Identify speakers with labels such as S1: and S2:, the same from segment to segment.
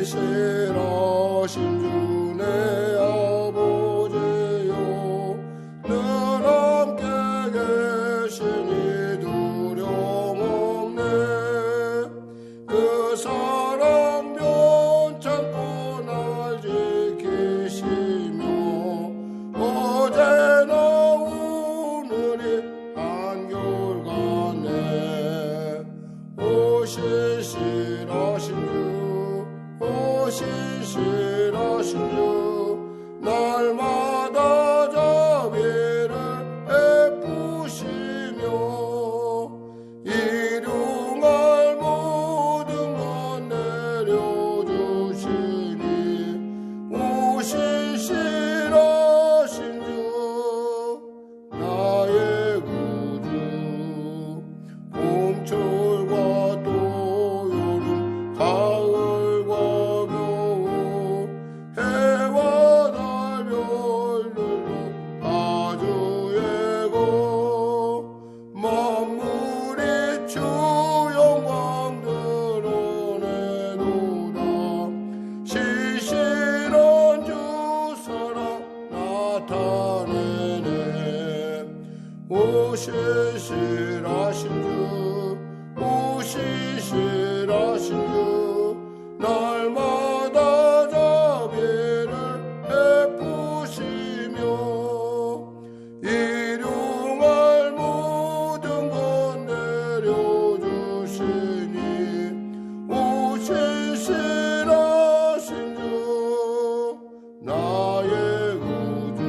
S1: 신실하신 주 내 아버지요 늘 함께 계시니 두려움 없네 그 사랑 변찮고 날 지키시며 어제나 오늘이 한결같네 오 신실하신 주 오 신실하신 주 날마다 자비를 베푸시며 일용할 모든 것 내려주시니 오 신실하신 주 나의 구주 봄철과 또 여름 가을과 겨울 해와 달 별들도 다 주의 것 만물이 주 영광 드러내도다 신실한 주 사랑 나타내네 오 신실하신 주 오 신실하신 주 날마다 자비를 베푸시며 일용할 모든 것 내려주시니 오 신실하신 주 나의 구주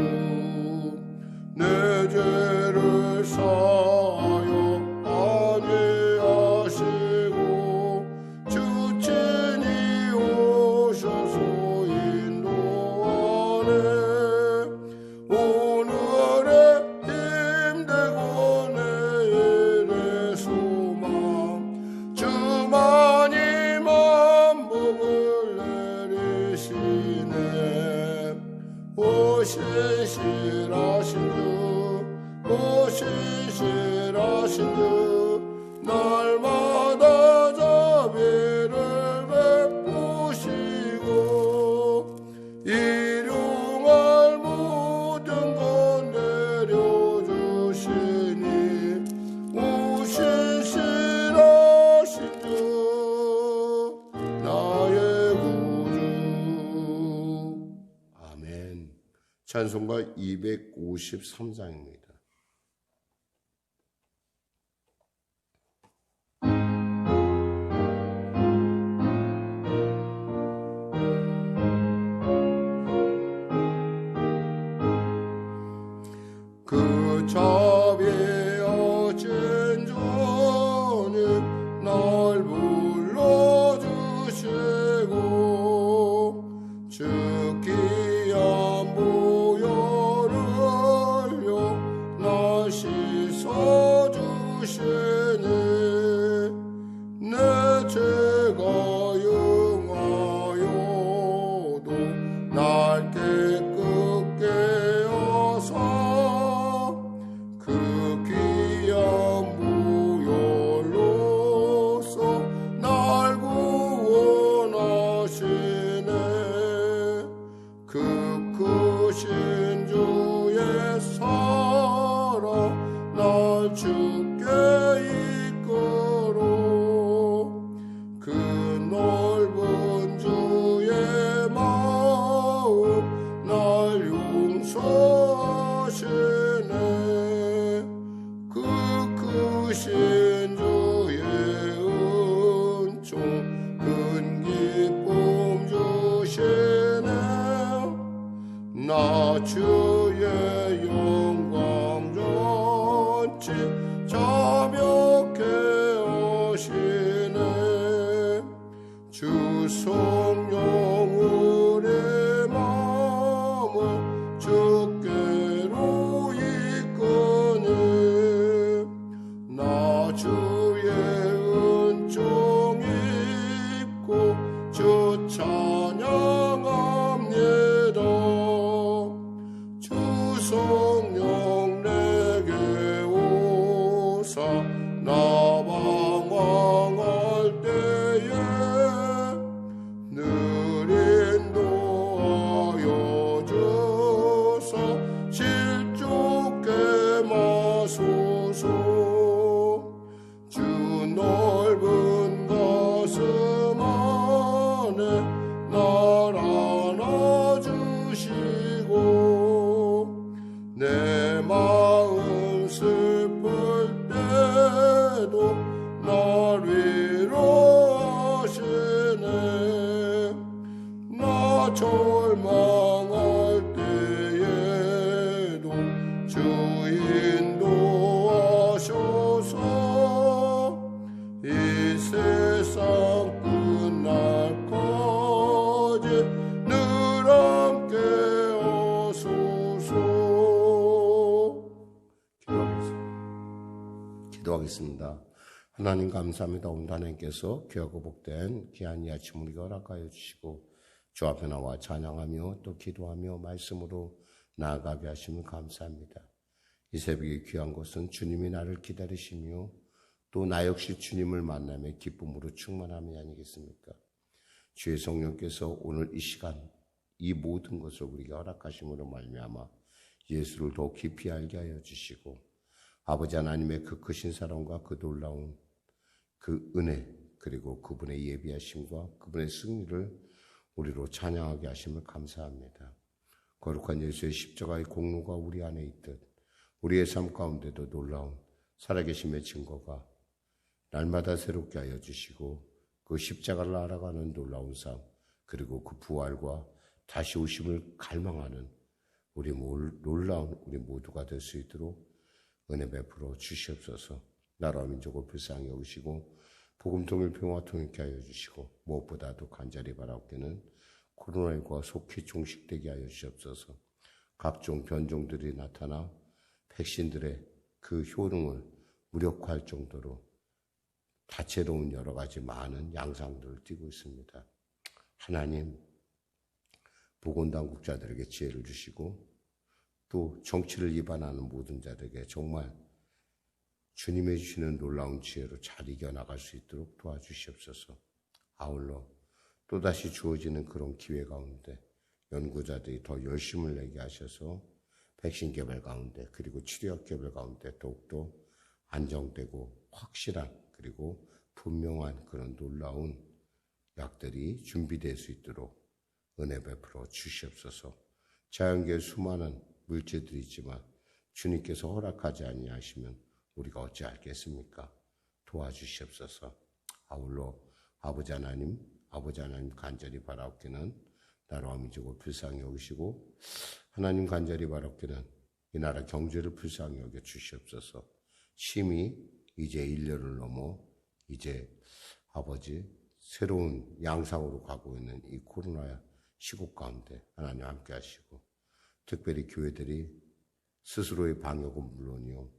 S1: 내 죄를 사하여 안위하시고 주 친히 오셔서 인도하네 오늘의 힘되고 내일의 소망 주만이 만복을 내리시네 오 신실하신 주 오 신실하신 주 날마다 자비를 베푸시고 일용할 모든 것 내려주시니 오 신실하신 주 나의 구주 아멘. 찬송가 253장입니다. 그 자비하신 주님 날 불러주시고 주 귀한 보혈을요 날 씻어주시니 내 죄가 영하여도 날 깨끗게 하사 그 귀한 보혈로서 날 구원하시네 그 크신 주의 사랑 날 주께 이끌어 그 넓은 주의 마음 날 용서하시네 그 크신 주의 은총 큰 기쁨 주시네 나 주의 영광 전치 자비하게 하시네 주 성령 우리 마음을 주께로 이끄니 나 주의 은총 입고 주 찬양합니다 기도하겠습니다. 하나님 감사합니다. 오늘 하나님께서 귀하고 복된 귀한 이 아침 우리가 허락하여 주시고 주 앞에 나와 찬양하며 또 기도하며 말씀으로 나아가게 하심을 감사합니다. 이 새벽에 귀한 것은 주님이 나를 기다리시며 또 나 역시 주님을 만남의 기쁨으로 충만함이 아니겠습니까? 주의 성령께서 오늘 이 시간 이 모든 것을 우리에게 허락하심으로 말미암아 예수를 더 깊이 알게 하여 주시고 아버지 하나님의 그 크신 사랑과 그 놀라운 그 은혜 그리고 그분의 예비하심과 그분의 승리를 우리로 찬양하게 하심을 감사합니다. 거룩한 예수의 십자가의 공로가 우리 안에 있듯 우리의 삶 가운데도 놀라운 살아계심의 증거가 날마다 새롭게 하여 주시고 그 십자가를 알아가는 놀라운 삶 그리고 그 부활과 다시 오심을 갈망하는 우리 놀라운 우리 모두가 될 수 있도록 은혜 베풀어 주시옵소서. 나라와 민족을 불쌍히 여기시고 복음통일 평화 통일케 하여 주시고 무엇보다도 간절히 바라옵기는 코로나19가 속히 종식되게 하여 주시옵소서. 각종 변종들이 나타나 백신들의 그 효능을 무력화할 정도로 다채로운 여러 가지 많은 양상들을 띠고 있습니다. 하나님, 보건당국자들에게 지혜를 주시고 또 정치를 위반하는 모든 자들에게 정말 주님의 주시는 놀라운 지혜로 잘 이겨나갈 수 있도록 도와주시옵소서. 아울러 또다시 주어지는 그런 기회 가운데 연구자들이 더 열심을 내게 하셔서 백신 개발 가운데 그리고 치료약 개발 가운데 더욱더 안정되고 확실한 그리고 분명한 그런 놀라운 약들이 준비될 수 있도록 은혜 베풀어 주시옵소서. 자연계에 수많은 물질들이 있지만 주님께서 허락하지 아니하시면 우리가 어찌 알겠습니까? 도와주시옵소서. 아울러 아버지 하나님 간절히 바라옵기는 나라와 민족을 불쌍히 여기시고 하나님 간절히 바라옵기는 이 나라 경제를 불쌍히 여겨 주시옵소서. 심히 이제 1년을 넘어 이제 아버지 새로운 양상으로 가고 있는 이 코로나 시국 가운데 하나님 함께 하시고 특별히 교회들이 스스로의 방역은 물론이요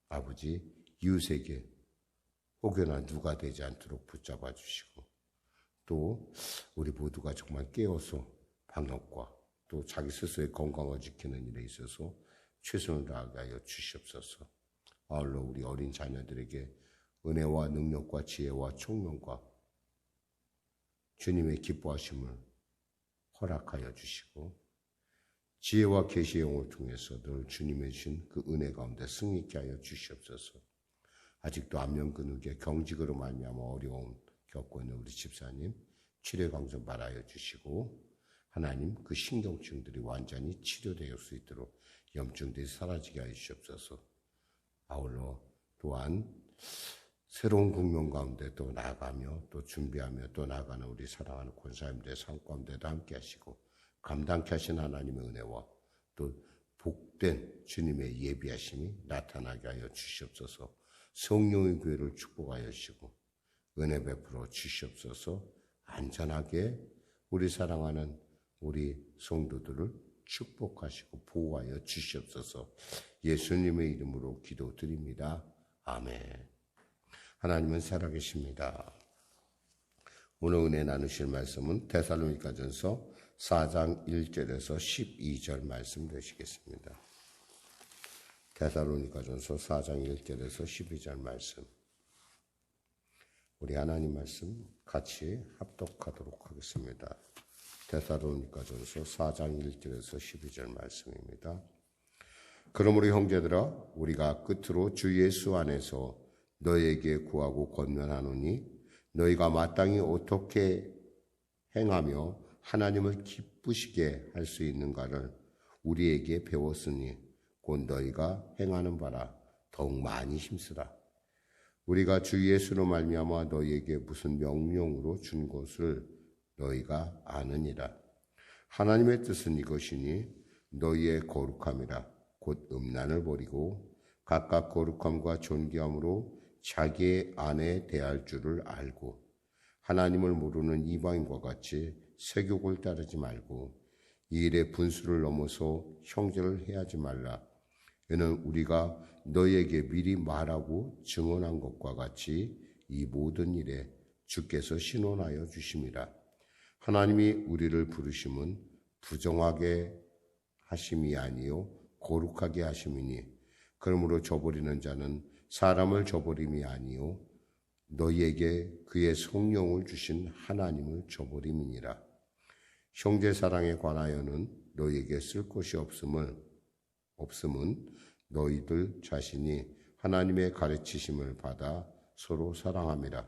S1: 아버지 이웃에게 혹여나 누가 되지 않도록 붙잡아 주시고 또 우리 모두가 정말 깨어서 방역과 또 자기 스스로의 건강을 지키는 일에 있어서 최선을 다하게 하여 주시옵소서. 아울러 우리 어린 자녀들에게 은혜와 능력과 지혜와 총명과 주님의 기뻐하심을 허락하여 주시고 지혜와 계시의 영을 통해서 늘 주님의 주신 그 은혜 가운데 승리케 하여 주시옵소서. 아직도 안면근육의 경직으로 말미암아 어려움 겪고 있는 우리 집사님 치료 강정 바라여 주시고 하나님 그 신경증들이 완전히 치료될 수 있도록 염증들이 사라지게 하여 주시옵소서. 아울러 또한 새로운 국면 가운데 또 나아가며 또 준비하며 또 나아가는 우리 사랑하는 권사님들의 삶 가운데도 함께 하시고 감당케 하신 하나님의 은혜와 또 복된 주님의 예비하심이 나타나게 하여 주시옵소서. 성령의 교회를 축복하여 주시고 은혜 베풀어 주시옵소서. 안전하게 우리 사랑하는 우리 성도들을 축복하시고 보호하여 주시옵소서. 예수님의 이름으로 기도드립니다. 아멘. 하나님은 살아계십니다. 오늘 은혜 나누실 말씀은 데살로니가전서 4장 1절에서 12절 말씀 되시겠습니다. 데살로니가전서 4장 1절에서 12절 말씀. 우리 하나님 말씀 같이 합독하도록 하겠습니다. 데살로니가전서 4장 1절에서 12절 말씀입니다. 그러므로 형제들아 우리가 끝으로 주 예수 안에서 너희에게 구하고 권면하노니 너희가 마땅히 어떻게 행하며 하나님을 기쁘시게 할 수 있는가를 우리에게 배웠으니 곧 너희가 행하는 바라 더욱 많이 힘쓰라. 우리가 주 예수로 말미암아 너희에게 무슨 명령으로 준 것을 너희가 아느니라. 하나님의 뜻은 이것이니 너희의 거룩함이라. 곧 음란을 버리고 각각 거룩함과 존귀함으로 자기의 아내 대할 줄을 알고 하나님을 모르는 이방인과 같이 세욕을 따르지 말고 이 일에 분수를 넘어서 형제를 해하지 말라. 이는 우리가 너희에게 미리 말하고 증언한 것과 같이 이 모든 일에 주께서 신원하여 주심이라. 하나님이 우리를 부르심은 부정하게 하심이 아니요 거룩하게 하심이니 그러므로 저버리는 자는 사람을 저버림이 아니요 너희에게 그의 성령을 주신 하나님을 저버림이니라. 형제 사랑에 관하여는 너희에게 쓸 것이 없음은 너희들 자신이 하나님의 가르치심을 받아 서로 사랑함이라.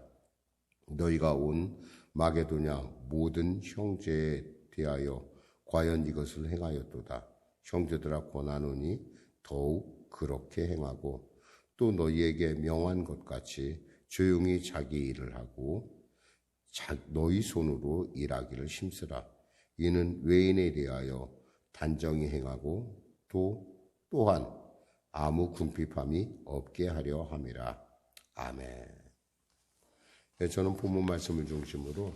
S1: 너희가 온 마게도냐 모든 형제에 대하여 과연 이것을 행하였도다. 형제들아 권하노니 더욱 그렇게 행하고 또 너희에게 명한 것 같이 조용히 자기 일을 하고 너희 손으로 일하기를 힘쓰라. 이는 외인에 대하여 단정히 행하고 또한 아무 궁핍함이 없게 하려 함이라. 아멘. 저는 본문 말씀을 중심으로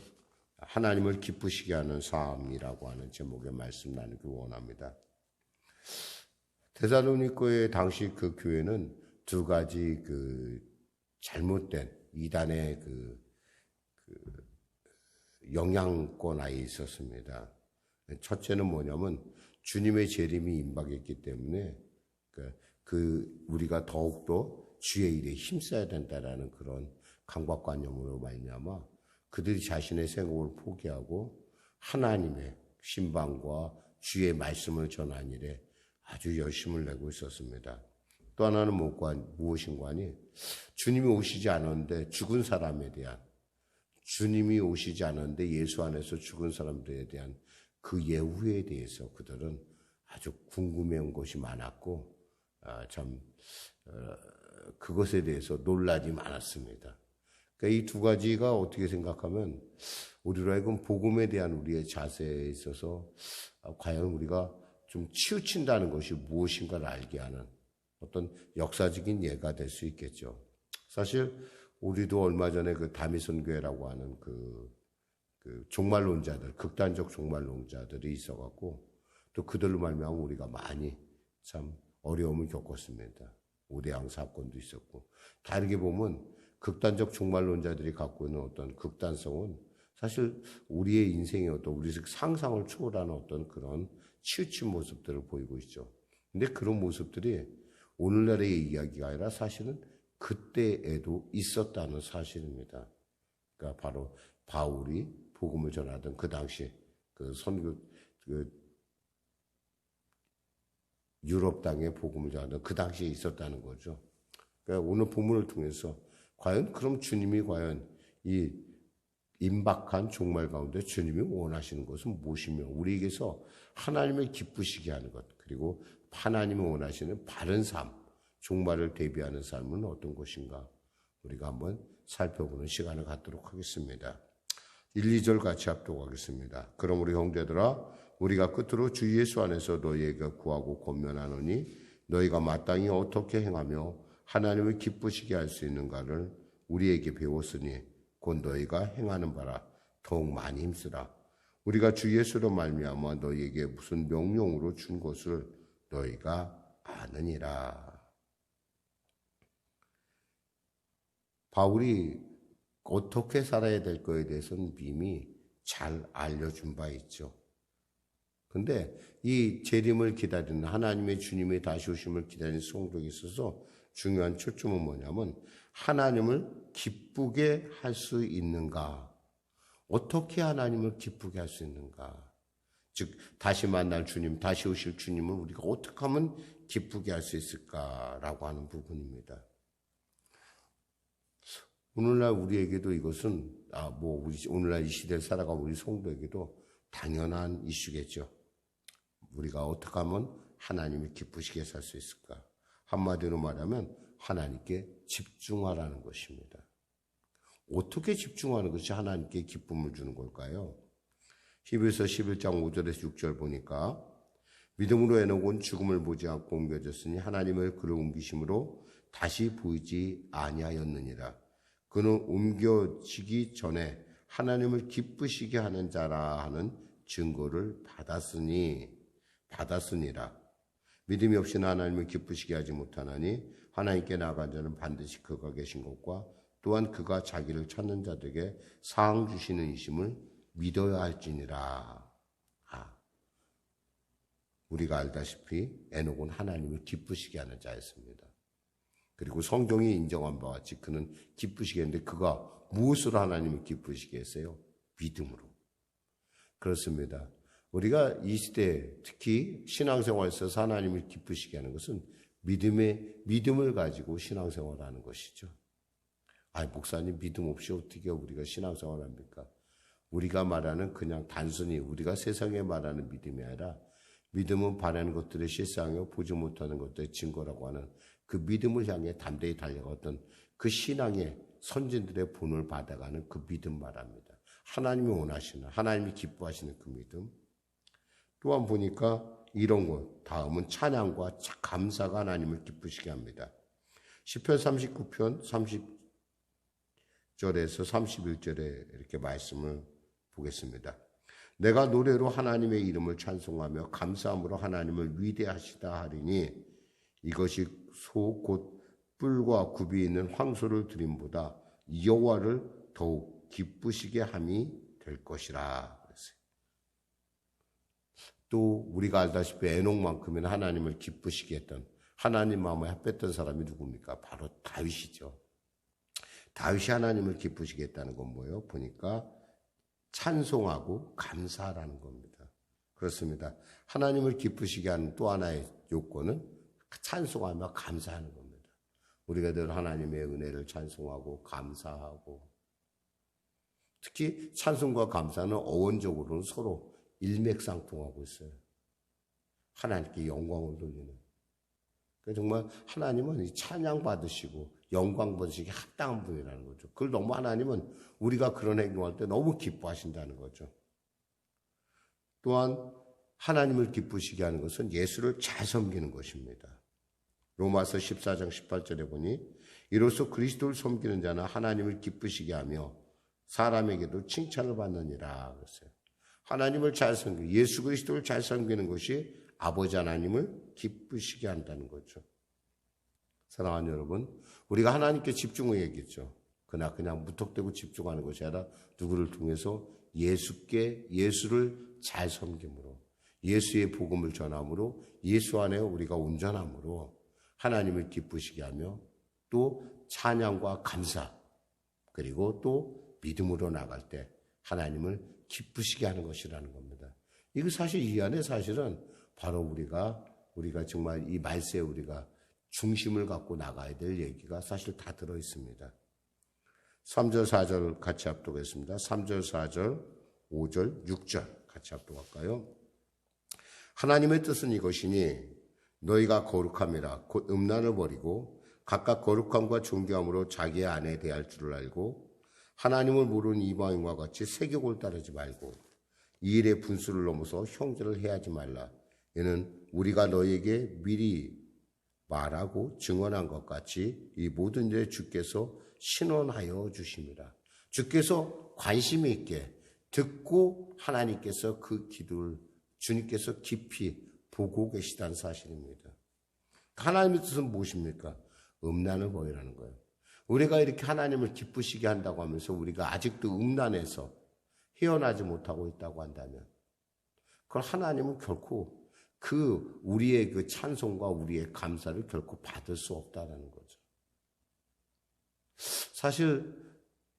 S1: 하나님을 기쁘시게 하는 삶이라고 하는 제목의 말씀 나누기 원합니다. 데살로니가의 당시 그 교회는 두 가지 잘못된 이단의 영향권 아에 있었습니다. 첫째는 뭐냐면 주님의 재림이 임박했기 때문에 우리가 더욱더 주의 일에 힘써야 된다라는 그런 강박관념으로 말미암아 그들이 자신의 생업을 포기하고 하나님의 신방과 주의 말씀을 전하는 일에 아주 열심을 내고 있었습니다. 또 하나는 무엇인가 하니 주님이 오시지 않았는데 죽은 사람에 대한 주님이 오시지 않았는데 예수 안에서 죽은 사람들에 대한 그 예후에 대해서 그들은 아주 궁금해한 것이 많았고 그것에 대해서 놀라지 않았습니다. 그러니까 이 두 가지가 어떻게 생각하면 우리로 하여금 복음에 대한 우리의 자세에 있어서 과연 우리가 좀 치우친다는 것이 무엇인가를 알게 하는 어떤 역사적인 예가 될 수 있겠죠. 사실 우리도 얼마 전에 다미선교회라고 하는 종말론자들, 극단적 종말론자들이 있어갖고 또 그들로 말미암아 우리가 많이 참 어려움을 겪었습니다. 오대양 사건도 있었고 다르게 보면 극단적 종말론자들이 갖고 있는 어떤 극단성은 사실 우리의 인생의 어떤 우리 상상을 초월하는 어떤 그런 치우친 모습들을 보이고 있죠. 근데 그런 모습들이 오늘날의 이야기가 아니라 사실은 그때에도 있었다는 사실입니다. 그러니까 바로 바울이 복음을 전하던 그 당시 유럽 땅에 복음을 전하던 그 당시에 있었다는 거죠. 그러니까 오늘 본문을 통해서 그럼 주님이 과연 이 임박한 종말 가운데 주님이 원하시는 것은 무엇이며 우리에게서 하나님을 기쁘시게 하는 것 그리고 하나님이 원하시는 바른 삶, 종말을 대비하는 삶은 어떤 것인가 우리가 한번 살펴보는 시간을 갖도록 하겠습니다. 1, 2절 같이 합독하겠습니다. 그러므로 형제들아 우리가 끝으로 주 예수 안에서 너희에게 구하고 권면하노니 너희가 마땅히 어떻게 행하며 하나님을 기쁘시게 할 수 있는가를 우리에게 배웠으니 곧 너희가 행하는 바라 더욱 많이 힘쓰라. 우리가 주 예수로 말미암아 너희에게 무슨 명령으로 준 것을 너희가 아느니라. 바울이 어떻게 살아야 될 거에 대해서는 이미 잘 알려준 바 있죠. 근데 이 재림을 기다리는 하나님의 주님의 다시 오심을 기다리는 성도에 있어서 중요한 초점은 뭐냐면 하나님을 기쁘게 할 수 있는가? 어떻게 하나님을 기쁘게 할 수 있는가? 즉 다시 만날 주님, 다시 오실 주님을 우리가 어떻게 하면 기쁘게 할 수 있을까라고 하는 부분입니다. 오늘날 우리에게도 이것은 오늘날 이 시대를 살아가는 우리 성도에게도 당연한 이슈겠죠. 우리가 어떻게 하면 하나님을 기쁘시게 살 수 있을까? 한마디로 말하면 하나님께 집중하라는 것입니다. 어떻게 집중하는 것이 하나님께 기쁨을 주는 걸까요? 히브리서 11장 5절에서 6절 보니까 믿음으로 에녹은 죽음을 보지 않고 옮겨졌으니 하나님을 그를 옮기심으로 다시 보이지 아니하였느니라. 그는 옮겨지기 전에 하나님을 기쁘시게 하는 자라 하는 증거를 받았으니라. 믿음이 없이는 하나님을 기쁘시게 하지 못하나니 하나님께 나아간 자는 반드시 그가 계신 것과 또한 그가 자기를 찾는 자들에게 상 주시는 이심을 믿어야 할지니라. 우리가 알다시피 에녹은 하나님을 기쁘시게 하는 자였습니다. 그리고 성경이 인정한 바와 같이 그는 기쁘시게 했는데 그가 무엇으로 하나님을 기쁘시게 했어요? 믿음으로. 그렇습니다. 우리가 이 시대에 특히 신앙생활에서 하나님을 기쁘시게 하는 것은 믿음을 가지고 신앙생활을 하는 것이죠. 목사님 믿음 없이 어떻게 우리가 신앙생활을 합니까? 우리가 말하는 그냥 단순히 우리가 세상에 말하는 믿음이 아니라 믿음은 바라는 것들의 실상이요 보지 못하는 것들의 증거라고 하는 그 믿음을 향해 담대히 달려갔던 그 신앙의 선진들의 본을 받아가는 그 믿음 말합니다. 하나님이 원하시는, 하나님이 기뻐하시는 그 믿음. 또한 보니까 이런 것, 다음은 찬양과 감사가 하나님을 기쁘시게 합니다. 시편 39편 30절에서 31절에 이렇게 말씀을 보겠습니다. 내가 노래로 하나님의 이름을 찬송하며 감사함으로 하나님을 위대하시다 하리니 이것이 소 곧 뿔과 굽이 있는 황소를 드림보다 여호와를 더욱 기쁘시게 함이 될 것이라. 또 우리가 알다시피 에녹만큼은 하나님을 기쁘시게 했던 하나님 마음에 합했던 사람이 누굽니까? 바로 다윗이죠. 다윗이 하나님을 기쁘시게 했다는 건 뭐예요? 보니까 찬송하고 감사하라는 겁니다. 그렇습니다. 하나님을 기쁘시게 하는 또 하나의 요건은 찬송하며 감사하는 겁니다. 우리가 늘 하나님의 은혜를 찬송하고 감사하고 특히 찬송과 감사는 어원적으로는 서로 일맥상통하고 있어요. 하나님께 영광을 돌리는. 정말 하나님은 찬양 받으시고 영광 받으시기 합당한 분이라는 거죠. 그걸 너무 하나님은 우리가 그런 행동할 때 너무 기뻐하신다는 거죠. 또한 하나님을 기쁘시게 하는 것은 예수를 잘 섬기는 것입니다. 로마서 14장 18절에 보니 이로써 그리스도를 섬기는 자는 하나님을 기쁘시게 하며 사람에게도 칭찬을 받느니라 그랬어요. 하나님을 잘 섬기고 예수 그리스도를 잘 섬기는 것이 아버지 하나님을 기쁘시게 한다는 거죠. 사랑하는 여러분, 우리가 하나님께 집중해야겠죠. 그냥 무턱대고 집중하는 것이 아니라 누구를 통해서 예수를 잘 섬김으로 예수의 복음을 전함으로 예수 안에 우리가 온전함으로 하나님을 기쁘시게 하며 또 찬양과 감사 그리고 또 믿음으로 나갈 때 하나님을 기쁘시게 하는 것이라는 겁니다. 이거 사실 이 안에 사실은 바로 우리가 정말 이 말세에 우리가 중심을 갖고 나가야 될 얘기가 사실 다 들어 있습니다. 3절, 4절 같이 합독했습니다. 3절, 4절, 5절, 6절 같이 합독할까요? 하나님의 뜻은 이것이니 너희가 거룩함이라 곧 음란을 버리고 각각 거룩함과 존귀함으로 자기의 아내에 대할 줄을 알고 하나님을 모르는 이방인과 같이 세격을 따르지 말고 이 일의 분수를 넘어서 형제를 해하지 말라. 이는 우리가 너희에게 미리 말하고 증언한 것 같이 이 모든 일에 주께서 신원하여 주심이라. 주께서 관심이 있게 듣고 하나님께서 그 기도를 주님께서 깊이 보고 계시다는 사실입니다. 하나님의 뜻은 무엇입니까? 음란을 버리라는 거예요. 우리가 이렇게 하나님을 기쁘시게 한다고 하면서 우리가 아직도 음란에서 헤어나지 못하고 있다고 한다면 그걸 하나님은 결코 우리의 그 찬송과 우리의 감사를 결코 받을 수 없다라는 거죠. 사실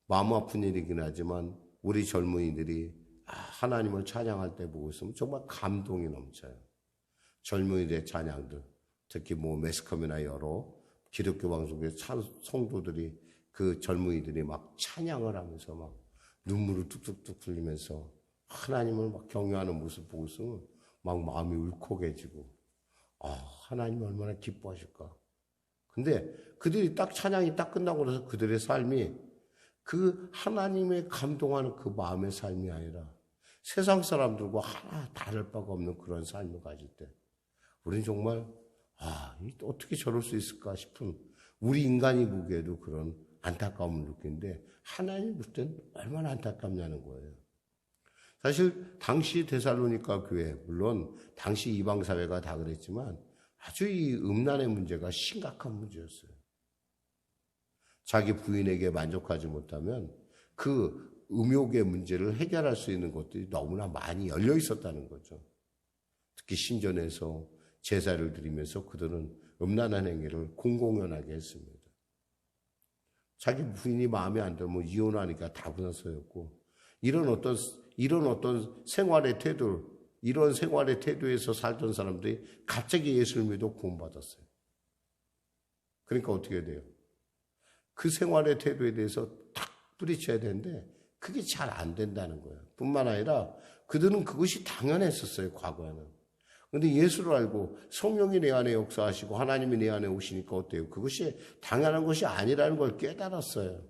S1: 마음 아픈 일이긴 하지만 우리 젊은이들이 하나님을 찬양할 때 보고 있으면 정말 감동이 넘쳐요. 젊은이들의 찬양들, 특히 매스컴이나 여러 기독교 방송의 성도들이 그 젊은이들이 막 찬양을 하면서 막 눈물을 뚝뚝뚝 흘리면서 하나님을 막 경외하는 모습 보고 있으면 막 마음이 울컥해지고 하나님 얼마나 기뻐하실까. 근데 그들이 찬양이 딱 끝나고 나서 그들의 삶이 그 하나님의 감동하는 그 마음의 삶이 아니라 세상 사람들과 하나 다를 바가 없는 그런 삶을 가질 때 우리는 정말 어떻게 저럴 수 있을까 싶은 우리 인간이 보기에도 그런 안타까움을 느끼는데 하나님 볼 때는 얼마나 안타깝냐는 거예요. 사실 당시 데살로니가 교회, 물론 당시 이방사회가 다 그랬지만 아주 이 음란의 문제가 심각한 문제였어요. 자기 부인에게 만족하지 못하면 그 음욕의 문제를 해결할 수 있는 것들이 너무나 많이 열려 있었다는 거죠. 특히 신전에서 제사를 드리면서 그들은 음란한 행위를 공공연하게 했습니다. 자기 부인이 마음에 안 들면 이혼하니까 다분서였고 이런 어떤 생활의 태도, 이런 생활의 태도에서 살던 사람들이 갑자기 예수를 믿어 구원받았어요. 그러니까 어떻게 돼요? 그 생활의 태도에 대해서 탁 뿌리쳐야 되는데 그게 잘 안 된다는 거예요. 뿐만 아니라 그들은 그것이 당연했었어요, 과거에는. 그런데 예수를 알고 성령이 내 안에 역사하시고 하나님이 내 안에 오시니까 어때요? 그것이 당연한 것이 아니라는 걸 깨달았어요.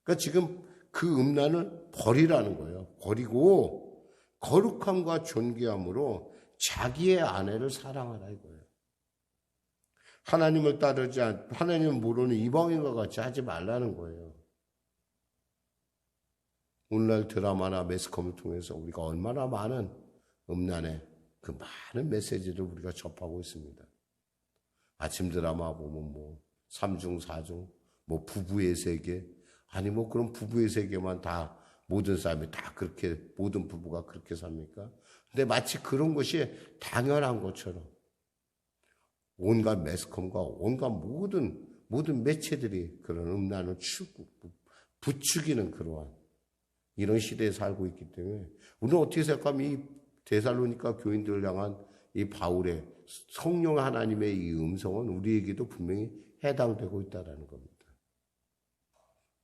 S1: 그러니까 지금 그 음란을 버리라는 거예요. 버리고 거룩함과 존귀함으로 자기의 아내를 사랑하라 이거예요. 하나님을 모르는 이방인과 같이 하지 말라는 거예요. 오늘날 드라마나 매스컴을 통해서 우리가 얼마나 많은 음란의 그 많은 메시지를 우리가 접하고 있습니다. 아침 드라마 보면 3중, 4중, 부부의 세계, 아니 그런 부부의 세계만 다 모든 사람이 다 그렇게, 모든 부부가 그렇게 삽니까? 근데 마치 그런 것이 당연한 것처럼 온갖 매스컴과 온갖 모든 매체들이 그런 음란을 부추기는 그러한 이런 시대에 살고 있기 때문에 우리는 어떻게 생각하면 이 데살로니가 교인들을 향한 이 바울의 성령 하나님의 이 음성은 우리에게도 분명히 해당되고 있다는 겁니다.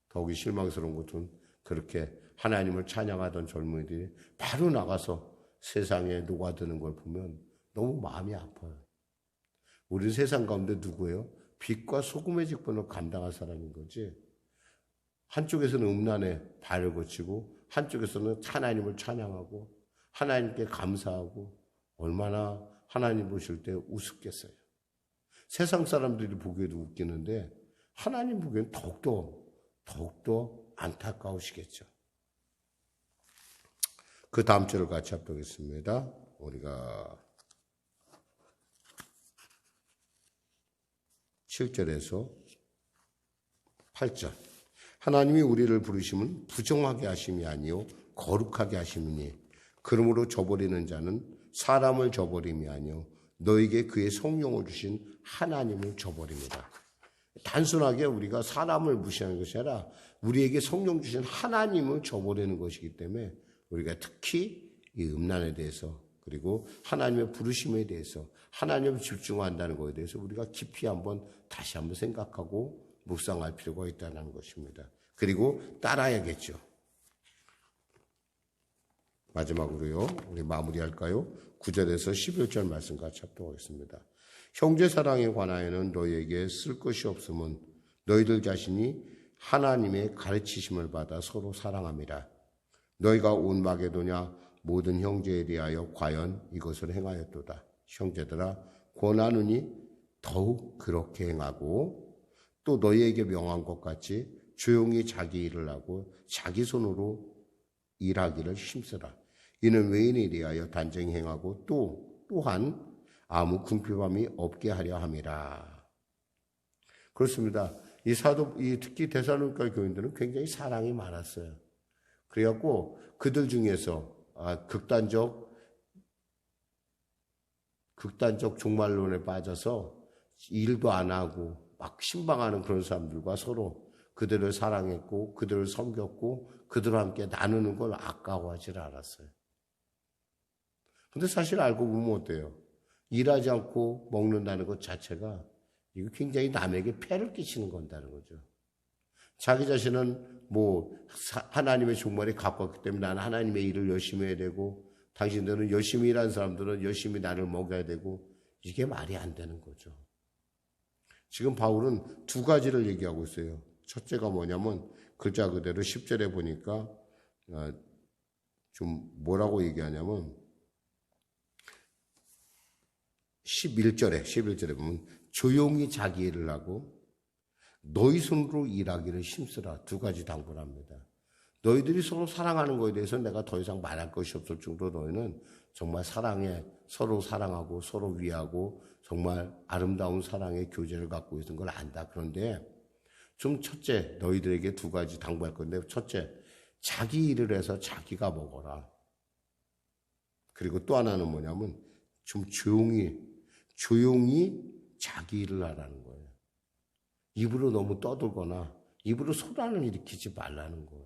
S1: 더욱이 실망스러운 것은 그렇게 하나님을 찬양하던 젊은이들이 바로 나가서 세상에 녹아드는 걸 보면 너무 마음이 아파요. 우리 세상 가운데 누구예요? 빛과 소금의 직분을 감당할 사람인 거지. 한쪽에서는 음란에 발을 거치고 한쪽에서는 하나님을 찬양하고 하나님께 감사하고 얼마나 하나님 보실 때 우습겠어요. 세상 사람들이 보기에도 웃기는데 하나님 보기에는 더욱더 안타까우시겠죠. 그 다음 절을 같이 합독했습니다. 우리가 7절에서 8절. 하나님이 우리를 부르심은 부정하게 하심이 아니요 거룩하게 하심이니 그러므로 저버리는 자는 사람을 저버림이 아니요 너에게 그의 성령을 주신 하나님을 저버립니다. 단순하게 우리가 사람을 무시하는 것이 아니라 우리에게 성령 주신 하나님을 저버리는 것이기 때문에 우리가 특히 이 음란에 대해서 그리고 하나님의 부르심에 대해서 하나님을 집중한다는 것에 대해서 우리가 깊이 다시 한번 생각하고 묵상할 필요가 있다는 것입니다. 그리고 따라야겠죠. 마지막으로요. 우리 마무리할까요? 9절에서 11절 말씀 같이 합독하겠습니다. 형제 사랑에 관하여는 너희에게 쓸 것이 없으면 너희들 자신이 하나님의 가르치심을 받아 서로 사랑함이라. 너희가 온 마게도냐 모든 형제에 대하여 과연 이것을 행하였도다. 형제들아 권하노니 더욱 그렇게 행하고 또 너희에게 명한 것 같이 조용히 자기 일을 하고 자기 손으로 일하기를 힘쓰라. 이는 외인에 대하여 단정히 행하고 또한 아무 궁핍함이 없게 하려 함이라. 그렇습니다. 특히 데살로니가 교인들은 굉장히 사랑이 많았어요. 그래갖고 그들 중에서 극단적 종말론에 빠져서 일도 안 하고 막 신방하는 그런 사람들과 서로 그들을 사랑했고 그들을 섬겼고 그들과 함께 나누는 걸 아까워하지 않았어요. 근데 사실 알고 보면 어때요? 일하지 않고 먹는다는 것 자체가 이거 굉장히 남에게 폐를 끼치는 건다는 거죠. 자기 자신은 하나님의 종말에 가깝기 때문에 나는 하나님의 일을 열심히 해야 되고 당신들은 열심히 일하는 사람들은 열심히 나를 먹여야 되고 이게 말이 안 되는 거죠. 지금 바울은 두 가지를 얘기하고 있어요. 첫째가 뭐냐면 글자 그대로 10절에 보니까 좀 뭐라고 얘기하냐면 11절에 보면 조용히 자기 일을 하고 너희 손으로 일하기를 힘쓰라. 두 가지 당부를 합니다. 너희들이 서로 사랑하는 것에 대해서 내가 더 이상 말할 것이 없을 정도로 너희는 정말 서로 사랑하고 서로 위하고 정말 아름다운 사랑의 교제를 갖고 있는 걸 안다. 그런데 좀 첫째, 너희들에게 두 가지 당부할 건데, 첫째, 자기 일을 해서 자기가 먹어라. 그리고 또 하나는 뭐냐면 좀 조용히 자기 일을 하라는 거예요. 입으로 너무 떠들거나 입으로 소란을 일으키지 말라는 거예요.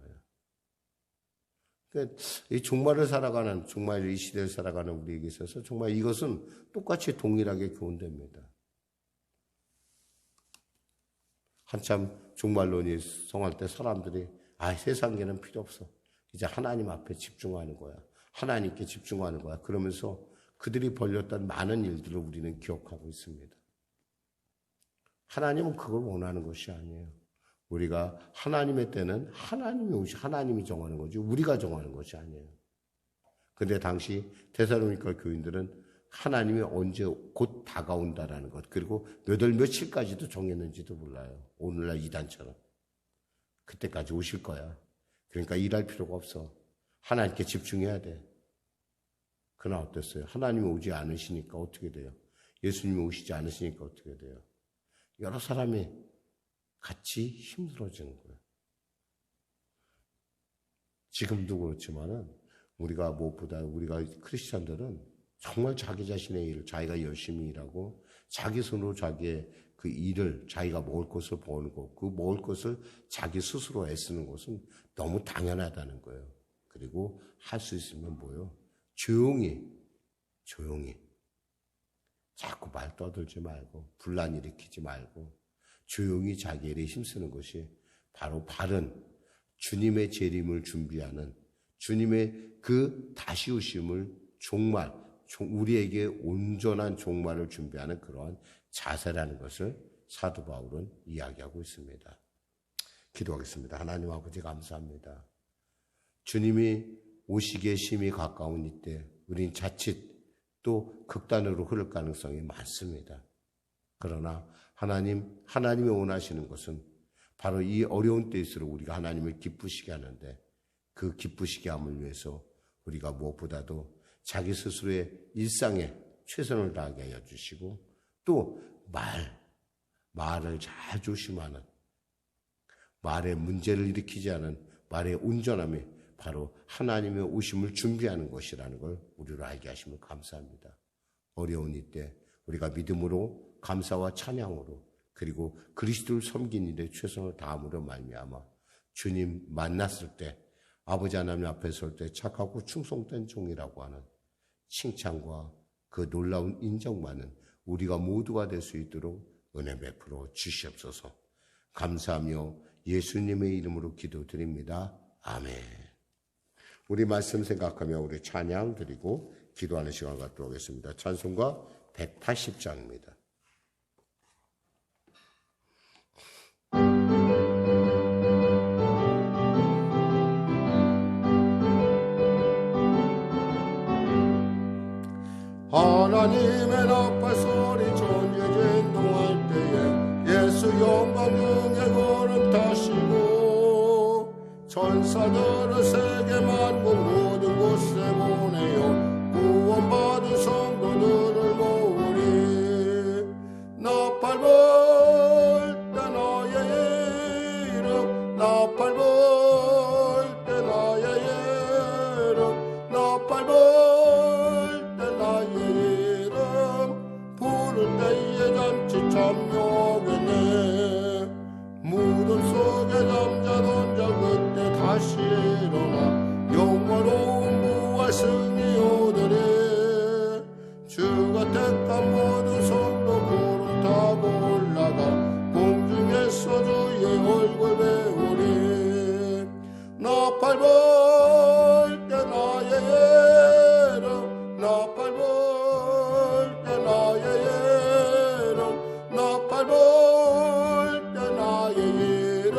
S1: 그러니까 이 종말을 살아가는, 정말 이 시대를 살아가는 우리에게 있어서 정말 이것은 똑같이 동일하게 교훈됩니다. 한참 종말론이 성할 때 사람들이 세상에는 필요 없어. 이제 하나님 앞에 집중하는 거야. 하나님께 집중하는 거야. 그러면서 그들이 벌였던 많은 일들을 우리는 기억하고 있습니다. 하나님은 그걸 원하는 것이 아니에요. 우리가 하나님의 때는 하나님이 정하는 거지 우리가 정하는 것이 아니에요. 그런데 당시 데살로니가 교인들은 하나님이 언제 곧 다가온다라는 것, 그리고 몇 월 며칠까지도 정했는지도 몰라요. 오늘날 이단처럼. 그때까지 오실 거야. 그러니까 일할 필요가 없어. 하나님께 집중해야 돼. 그러나 어땠어요? 하나님이 오지 않으시니까 어떻게 돼요? 예수님이 오시지 않으시니까 어떻게 돼요? 여러 사람이 같이 힘들어지는 거예요. 지금도 그렇지만은 우리가 무엇보다 우리가 크리스찬들은 정말 자기 자신의 일을 자기가 열심히 일하고 자기 손으로 자기의 그 일을 자기가 먹을 것을 버는 것, 그 먹을 것을 자기 스스로 애쓰는 것은 너무 당연하다는 거예요. 그리고 할 수 있으면 뭐요? 조용히 자꾸 말 떠들지 말고 분란 일으키지 말고 조용히 자기 일에 힘쓰는 것이 바로 바른 주님의 재림을 준비하는 주님의 그 다시 오심을 종말, 우리에게 온전한 종말을 준비하는 그러한 자세라는 것을 사도 바울은 이야기하고 있습니다. 기도하겠습니다. 하나님 아버지 감사합니다. 주님이 오시기에 심히 가까운 이때 우린 자칫 또 극단으로 흐를 가능성이 많습니다. 그러나 하나님이 원하시는 것은 바로 이 어려운 때일수록 우리가 하나님을 기쁘시게 하는데 그 기쁘시게 함을 위해서 우리가 무엇보다도 자기 스스로의 일상에 최선을 다하게 하여 주시고 또 말을 잘 조심하는 말에 문제를 일으키지 않은 말의 온전함이 바로 하나님의 오심을 준비하는 것이라는 걸 우리로 알게 하시면 감사합니다. 어려운 이때 우리가 믿음으로 감사와 찬양으로 그리고 그리스도를 섬긴 일에 최선을 다함으로 말미암아 주님 만났을 때 아버지 하나님 앞에 설 때 착하고 충성된 종이라고 하는 칭찬과 그 놀라운 인정만은 우리가 모두가 될 수 있도록 은혜 베풀어 주시옵소서. 감사하며 예수님의 이름으로 기도드립니다. 아멘. 우리 말씀 생각하며 우리 찬양 드리고 기도하는 시간 갖도록 하겠습니다. 찬송가 180장입니다. 하나님의 나팔 소리 전에 진동할 때에 예수 영광 중에 걸음 타시고 천사들을 세계 만국 모든 곳에 보내어 구원받은 성도들을 모으리. 나팔 불 때 나의 이름 나팔 불 때 나의 이름 나팔 불 때 나의 이름 부를 때에 잠시 참여하겠네. 무덤 속에 잠자던 자 그때 다시 일어나 영원로운 부활 승리 오더래. 주가 택한 모든 성도 구름 타고 올라가 공중에서 주의 얼굴 배우리. 나팔 불 때 나의 이름 나팔 불 때 나의 이름 나팔 불 때 나의 이름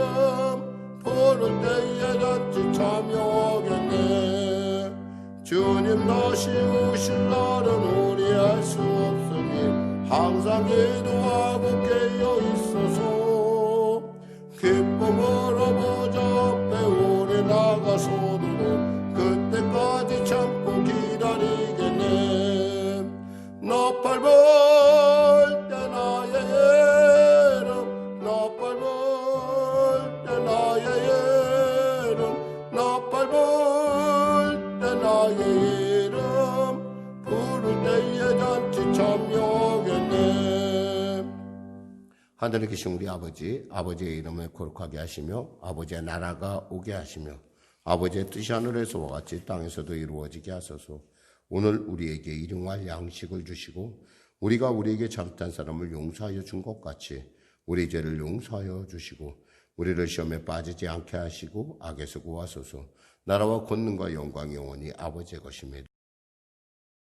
S1: 부를 때에 잔치 참여하겠네. 주님 다시 오실 날은 우리 알 수 없으니 항상 기도하고 깨어 있어서 기쁨으로 보좌 앞에 우리 나가서도 그때까지 참고 기다리겠네. 하늘에 계신 우리 아버지, 아버지의 이름을 거룩하게 하시며 아버지의 나라가 오게 하시며 아버지의 뜻이 하늘에서와 같이 땅에서도 이루어지게 하소서. 오늘 우리에게 일용할 양식을 주시고 우리가 우리에게 잘못한 사람을 용서하여 준 것 같이 우리 죄를 용서하여 주시고 우리를 시험에 빠지지 않게 하시고 악에서 구하소서. 나라와 권능과 영광이 영원히 아버지의 것임이라.